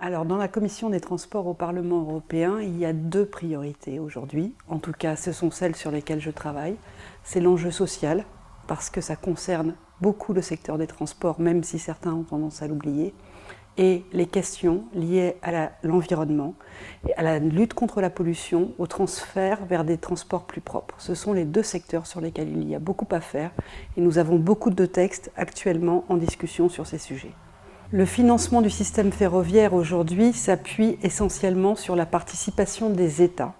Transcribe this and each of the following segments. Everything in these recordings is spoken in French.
Alors, dans la commission des transports au Parlement européen, il y a deux priorités aujourd'hui. En tout cas, ce sont celles sur lesquelles je travaille. C'est l'enjeu social, parce que ça concerne beaucoup le secteur des transports, même si certains ont tendance à l'oublier, et les questions liées à l'environnement, à la lutte contre la pollution, au transfert vers des transports plus propres. Ce sont les deux secteurs sur lesquels il y a beaucoup à faire, et nous avons beaucoup de textes actuellement en discussion sur ces sujets. Le financement du système ferroviaire aujourd'hui s'appuie essentiellement sur la participation des États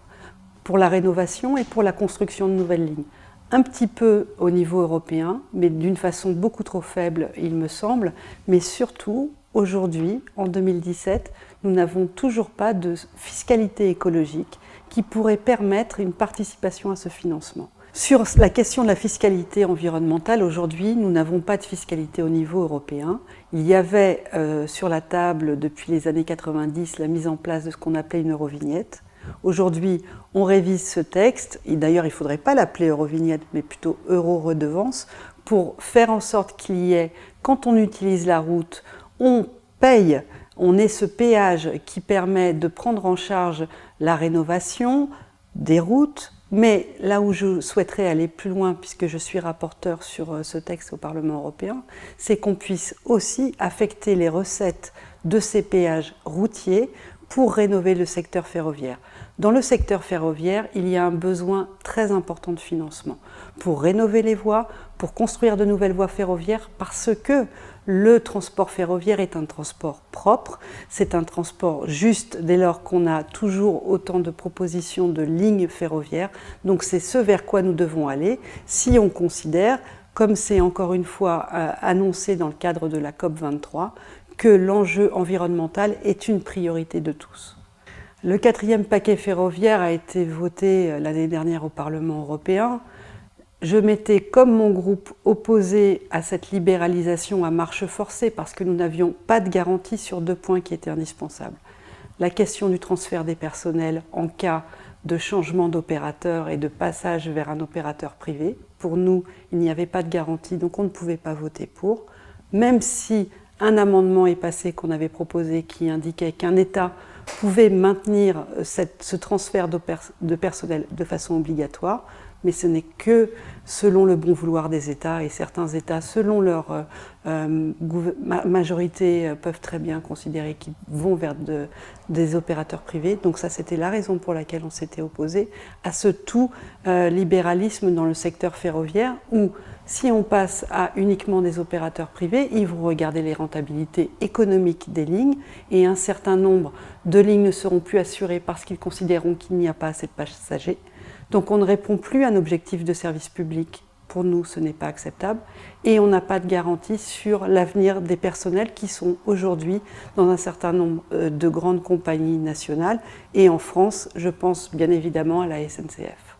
pour la rénovation et pour la construction de nouvelles lignes. Un petit peu au niveau européen, mais d'une façon beaucoup trop faible, il me semble. Mais surtout, aujourd'hui, en 2017, nous n'avons toujours pas de fiscalité écologique qui pourrait permettre une participation à ce financement. Sur la question de la fiscalité environnementale, aujourd'hui, nous n'avons pas de fiscalité au niveau européen. Il y avait sur la table, depuis les années 90, la mise en place de ce qu'on appelait une eurovignette. Aujourd'hui, on révise ce texte, et d'ailleurs il ne faudrait pas l'appeler eurovignette, mais plutôt euro-redevance, pour faire en sorte qu'il y ait, quand on utilise la route, on paye, on ait ce péage qui permet de prendre en charge la rénovation des routes, mais là où je souhaiterais aller plus loin, puisque je suis rapporteur sur ce texte au Parlement européen, c'est qu'on puisse aussi affecter les recettes de ces péages routiers pour rénover le secteur ferroviaire. Dans le secteur ferroviaire, il y a un besoin très important de financement pour rénover les voies, pour construire de nouvelles voies ferroviaires, parce que le transport ferroviaire est un transport propre, c'est un transport juste dès lors qu'on a toujours autant de propositions de lignes ferroviaires. Donc c'est ce vers quoi nous devons aller si on considère, comme c'est encore une fois annoncé dans le cadre de la COP23, que l'enjeu environnemental est une priorité de tous. Le 4e paquet ferroviaire a été voté l'année dernière au Parlement européen. Je m'étais, comme mon groupe, opposé à cette libéralisation à marche forcée parce que nous n'avions pas de garantie sur deux points qui étaient indispensables. La question du transfert des personnels en cas de changement d'opérateur et de passage vers un opérateur privé. Pour nous, il n'y avait pas de garantie, donc on ne pouvait pas voter pour, même si un amendement est passé qu'on avait proposé qui indiquait qu'un État pouvait maintenir ce transfert de personnel de façon obligatoire, mais ce n'est que selon le bon vouloir des États, et certains États, selon leur majorité, peuvent très bien considérer qu'ils vont vers des opérateurs privés. Donc ça, c'était la raison pour laquelle on s'était opposé à ce tout libéralisme dans le secteur ferroviaire, où si on passe à uniquement des opérateurs privés, ils vont regarder les rentabilités économiques des lignes, et un certain nombre de lignes ne seront plus assurées parce qu'ils considéreront qu'il n'y a pas assez de passagers. Donc on ne répond plus à un objectif de service public. Pour nous, ce n'est pas acceptable. Et on n'a pas de garantie sur l'avenir des personnels qui sont aujourd'hui dans un certain nombre de grandes compagnies nationales. Et en France, je pense bien évidemment à la SNCF.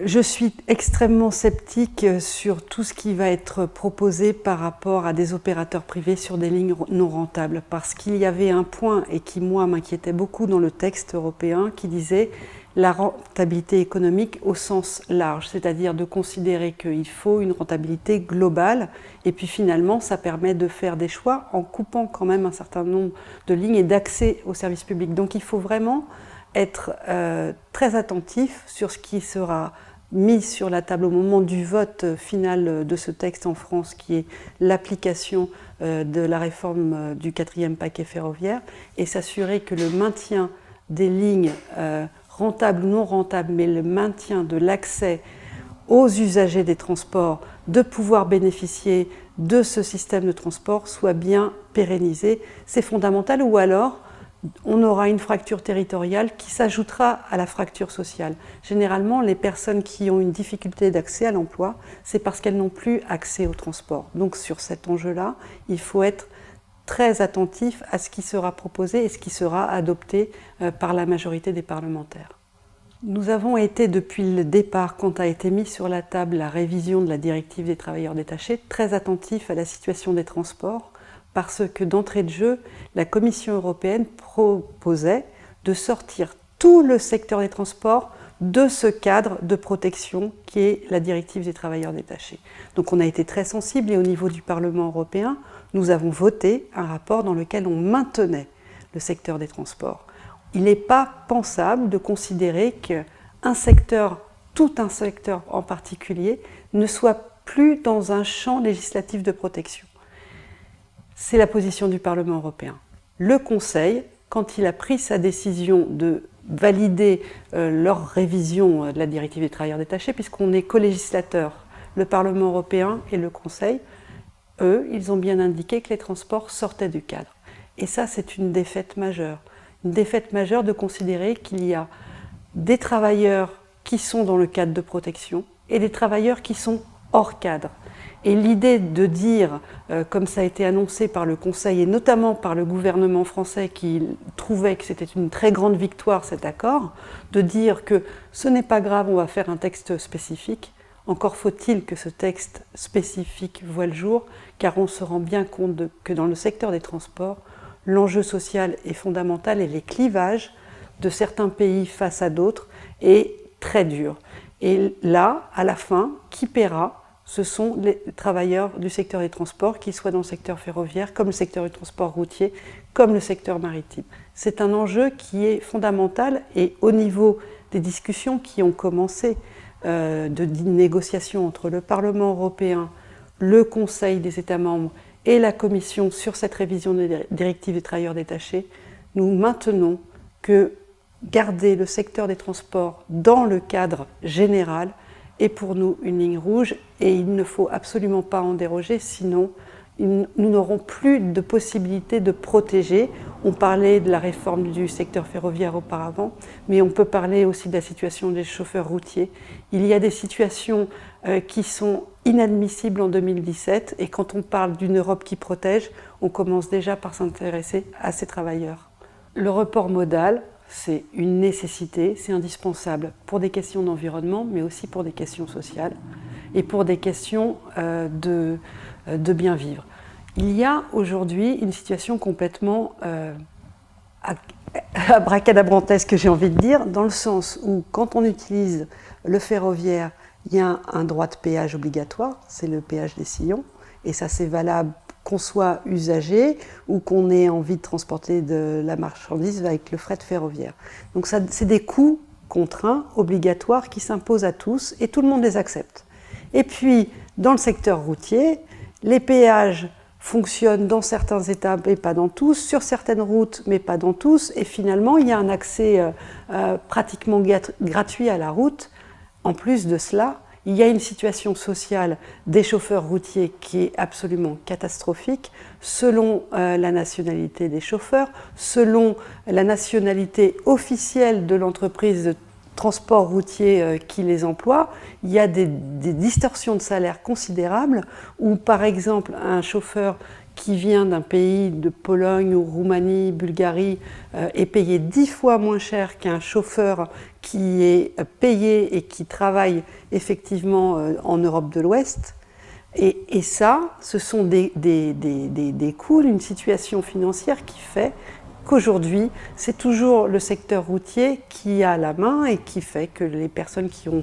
Je suis extrêmement sceptique sur tout ce qui va être proposé par rapport à des opérateurs privés sur des lignes non rentables, parce qu'il y avait un point, et qui moi m'inquiétait beaucoup dans le texte européen, qui disait la rentabilité économique au sens large, c'est-à-dire de considérer qu'il faut une rentabilité globale, et puis finalement ça permet de faire des choix en coupant quand même un certain nombre de lignes et d'accès aux services publics. Donc il faut vraiment être très attentif sur ce qui sera mis sur la table au moment du vote final de ce texte en France, qui est l'application de la réforme du 4e paquet ferroviaire, et s'assurer que le maintien des lignes rentables ou non rentables, mais le maintien de l'accès aux usagers des transports, de pouvoir bénéficier de ce système de transport soit bien pérennisé. C'est fondamental, ou alors on aura une fracture territoriale qui s'ajoutera à la fracture sociale. Généralement, les personnes qui ont une difficulté d'accès à l'emploi, c'est parce qu'elles n'ont plus accès au transport. Donc sur cet enjeu-là, il faut être très attentif à ce qui sera proposé et ce qui sera adopté par la majorité des parlementaires. Nous avons été, depuis le départ, quand a été mise sur la table la révision de la directive des travailleurs détachés, très attentifs à la situation des transports, parce que d'entrée de jeu, la Commission européenne proposait de sortir tout le secteur des transports de ce cadre de protection qui est la directive des travailleurs détachés. Donc on a été très sensible, et au niveau du Parlement européen, nous avons voté un rapport dans lequel on maintenait le secteur des transports. Il n'est pas pensable de considérer qu'un secteur, tout un secteur en particulier, ne soit plus dans un champ législatif de protection. C'est la position du Parlement européen. Le Conseil, quand il a pris sa décision de valider leur révision de la directive des travailleurs détachés, puisqu'on est co-législateur, le Parlement européen et le Conseil, eux, ils ont bien indiqué que les transports sortaient du cadre. Et ça, c'est une défaite majeure. Une défaite majeure de considérer qu'il y a des travailleurs qui sont dans le cadre de protection et des travailleurs qui sont hors cadre. Et l'idée de dire, comme ça a été annoncé par le Conseil et notamment par le gouvernement français qui trouvait que c'était une très grande victoire cet accord, de dire que ce n'est pas grave, on va faire un texte spécifique. Encore faut-il que ce texte spécifique voie le jour, car on se rend bien compte que dans le secteur des transports, l'enjeu social est fondamental et les clivages de certains pays face à d'autres est très dur. Et là, à la fin, qui paiera ? Ce sont les travailleurs du secteur des transports, qu'ils soient dans le secteur ferroviaire, comme le secteur du transport routier, comme le secteur maritime. C'est un enjeu qui est fondamental et au niveau des discussions qui ont commencé, de négociations entre le Parlement européen, le Conseil des États membres et la Commission sur cette révision des directives des travailleurs détachés, nous maintenons que garder le secteur des transports dans le cadre général est pour nous une ligne rouge et il ne faut absolument pas en déroger, sinon nous n'aurons plus de possibilité de protéger. On parlait de la réforme du secteur ferroviaire auparavant, mais on peut parler aussi de la situation des chauffeurs routiers. Il y a des situations qui sont inadmissibles en 2017 et quand on parle d'une Europe qui protège, on commence déjà par s'intéresser à ces travailleurs. Le report modal, c'est une nécessité, c'est indispensable pour des questions d'environnement, mais aussi pour des questions sociales et pour des questions de bien vivre. Il y a aujourd'hui une situation complètement abracadabrantesque, j'ai envie de dire, dans le sens où quand on utilise le ferroviaire, il y a un droit de péage obligatoire, c'est le péage des sillons, et ça c'est valable qu'on soit usager ou qu'on ait envie de transporter de la marchandise avec le fret ferroviaire. Donc ça, c'est des coûts contraints, obligatoires, qui s'imposent à tous et tout le monde les accepte. Et puis, dans le secteur routier, les péages fonctionnent dans certains États mais pas dans tous, sur certaines routes mais pas dans tous, et finalement il y a un accès pratiquement gratuit à la route. En plus de cela, il y a une situation sociale des chauffeurs routiers qui est absolument catastrophique, selon la nationalité des chauffeurs, selon la nationalité officielle de l'entreprise de transport routier qui les emploie. Il y a des distorsions de salaire considérables où, par exemple, un chauffeur qui vient d'un pays de Pologne ou Roumanie, Bulgarie, est payé 10 fois moins cher qu'un chauffeur qui est payé et qui travaille effectivement en Europe de l'Ouest. Et ça, ce sont des coûts, une situation financière qui fait qu'aujourd'hui, c'est toujours le secteur routier qui a la main et qui fait que les personnes qui ont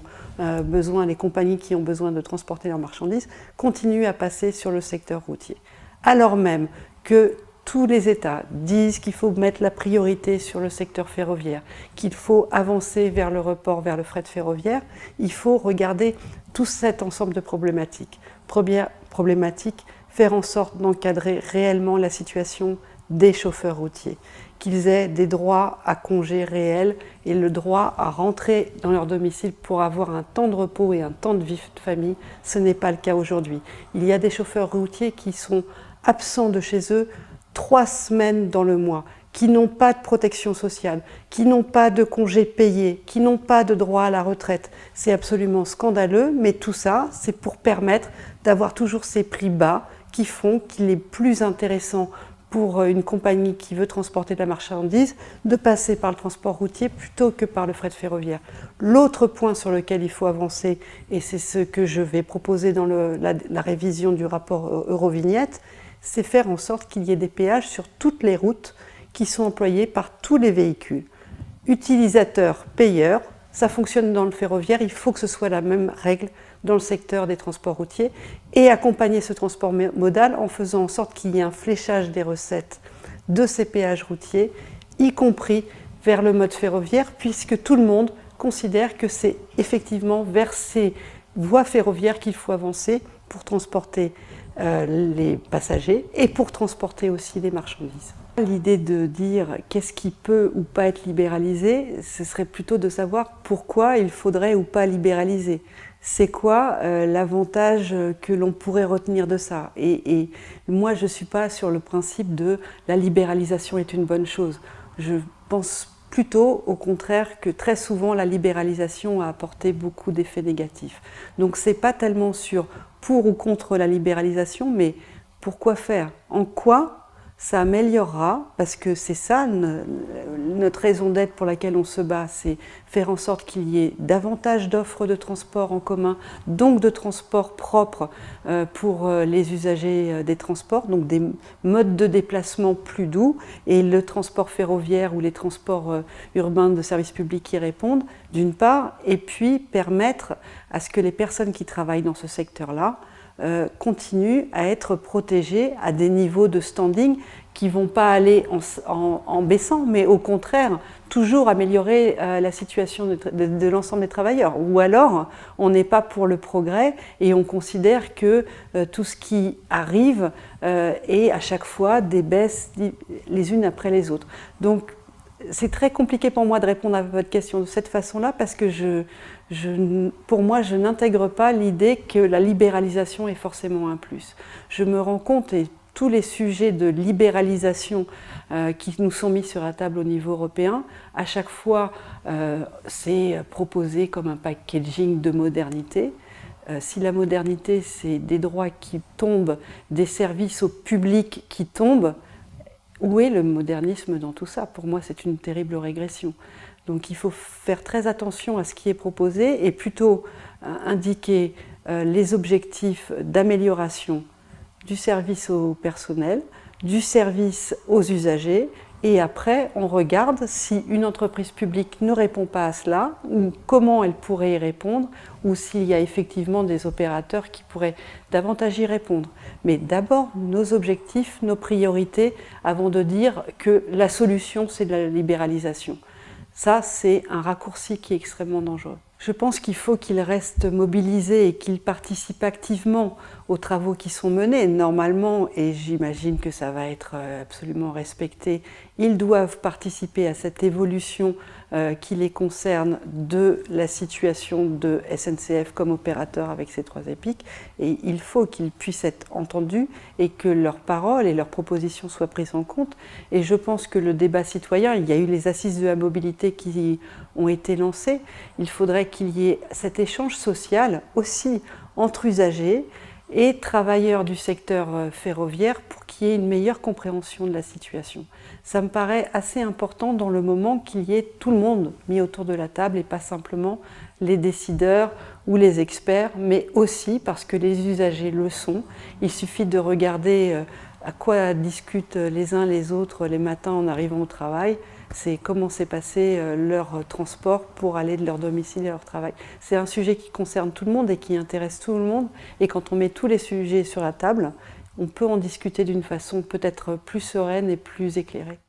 besoin, les compagnies qui ont besoin de transporter leurs marchandises, continuent à passer sur le secteur routier. Alors même que tous les États disent qu'il faut mettre la priorité sur le secteur ferroviaire, qu'il faut avancer vers le report vers le fret ferroviaire, il faut regarder tout cet ensemble de problématiques. Première problématique, faire en sorte d'encadrer réellement la situation des chauffeurs routiers, qu'ils aient des droits à congés réels et le droit à rentrer dans leur domicile pour avoir un temps de repos et un temps de vie de famille. Ce n'est pas le cas aujourd'hui. Il y a des chauffeurs routiers qui sont absents de chez eux 3 semaines dans le mois, qui n'ont pas de protection sociale, qui n'ont pas de congés payés, qui n'ont pas de droit à la retraite. C'est absolument scandaleux, mais tout ça, c'est pour permettre d'avoir toujours ces prix bas qui font qu'il est plus intéressant pour une compagnie qui veut transporter de la marchandise de passer par le transport routier plutôt que par le fret ferroviaire. L'autre point sur lequel il faut avancer, et c'est ce que je vais proposer dans la révision du rapport Eurovignette, c'est faire en sorte qu'il y ait des péages sur toutes les routes qui sont employées par tous les véhicules. Utilisateurs, payeurs, ça fonctionne dans le ferroviaire, il faut que ce soit la même règle dans le secteur des transports routiers et accompagner ce transport modal en faisant en sorte qu'il y ait un fléchage des recettes de ces péages routiers, y compris vers le mode ferroviaire, puisque tout le monde considère que c'est effectivement vers ces voies ferroviaires qu'il faut avancer pour transporter les passagers et pour transporter aussi les marchandises. L'idée de dire qu'est-ce qui peut ou pas être libéralisé, ce serait plutôt de savoir pourquoi il faudrait ou pas libéraliser. C'est quoi l'avantage que l'on pourrait retenir de ça? Et moi, je ne suis pas sur le principe de la libéralisation est une bonne chose. Je pense plutôt au contraire que très souvent la libéralisation a apporté beaucoup d'effets négatifs. Donc ce n'est pas tellement sur pour ou contre la libéralisation, mais pourquoi faire? En quoi ça améliorera, parce que c'est ça notre raison d'être pour laquelle on se bat, c'est faire en sorte qu'il y ait davantage d'offres de transport en commun, donc de transport propre pour les usagers des transports, donc des modes de déplacement plus doux, et le transport ferroviaire ou les transports urbains de services publics qui répondent, d'une part, et puis permettre à ce que les personnes qui travaillent dans ce secteur-là continuent à être protégés à des niveaux de standing qui ne vont pas aller en baissant, mais au contraire, toujours améliorer la situation de l'ensemble des travailleurs. Ou alors, on n'est pas pour le progrès et on considère que tout ce qui arrive est à chaque fois des baisses les unes après les autres. Donc, c'est très compliqué pour moi de répondre à votre question de cette façon-là parce que pour moi, je n'intègre pas l'idée que la libéralisation est forcément un plus. Je me rends compte, et tous les sujets de libéralisation qui nous sont mis sur la table au niveau européen, à chaque fois, c'est proposé comme un packaging de modernité. Si la modernité, c'est des droits qui tombent, des services au public qui tombent, où est le modernisme dans tout ça? Pour moi, c'est une terrible régression. Donc il faut faire très attention à ce qui est proposé et plutôt indiquer les objectifs d'amélioration du service au personnel, du service aux usagers, et après on regarde si une entreprise publique ne répond pas à cela, ou comment elle pourrait y répondre, ou s'il y a effectivement des opérateurs qui pourraient davantage y répondre. Mais d'abord, nos objectifs, nos priorités, avant de dire que la solution c'est de la libéralisation. Ça, c'est un raccourci qui est extrêmement dangereux. Je pense qu'il faut qu'ils restent mobilisés et qu'ils participent activement aux travaux qui sont menés. Normalement, et j'imagine que ça va être absolument respecté, ils doivent participer à cette évolution qui les concerne de la situation de SNCF comme opérateur avec ces 3 EPIC. Et il faut qu'ils puissent être entendus et que leurs paroles et leurs propositions soient prises en compte. Et je pense que le débat citoyen, il y a eu les assises de la mobilité qui ont été lancées, il faudrait qu'il y ait cet échange social aussi entre usagers et travailleurs du secteur ferroviaire pour qu'il y ait une meilleure compréhension de la situation. Ça me paraît assez important dans le moment qu'il y ait tout le monde mis autour de la table et pas simplement les décideurs ou les experts, mais aussi parce que les usagers le sont. Il suffit de regarder à quoi discutent les uns les autres les matins en arrivant au travail. C'est comment s'est passé leur transport pour aller de leur domicile à leur travail. C'est un sujet qui concerne tout le monde et qui intéresse tout le monde. Et quand on met tous les sujets sur la table, on peut en discuter d'une façon peut-être plus sereine et plus éclairée.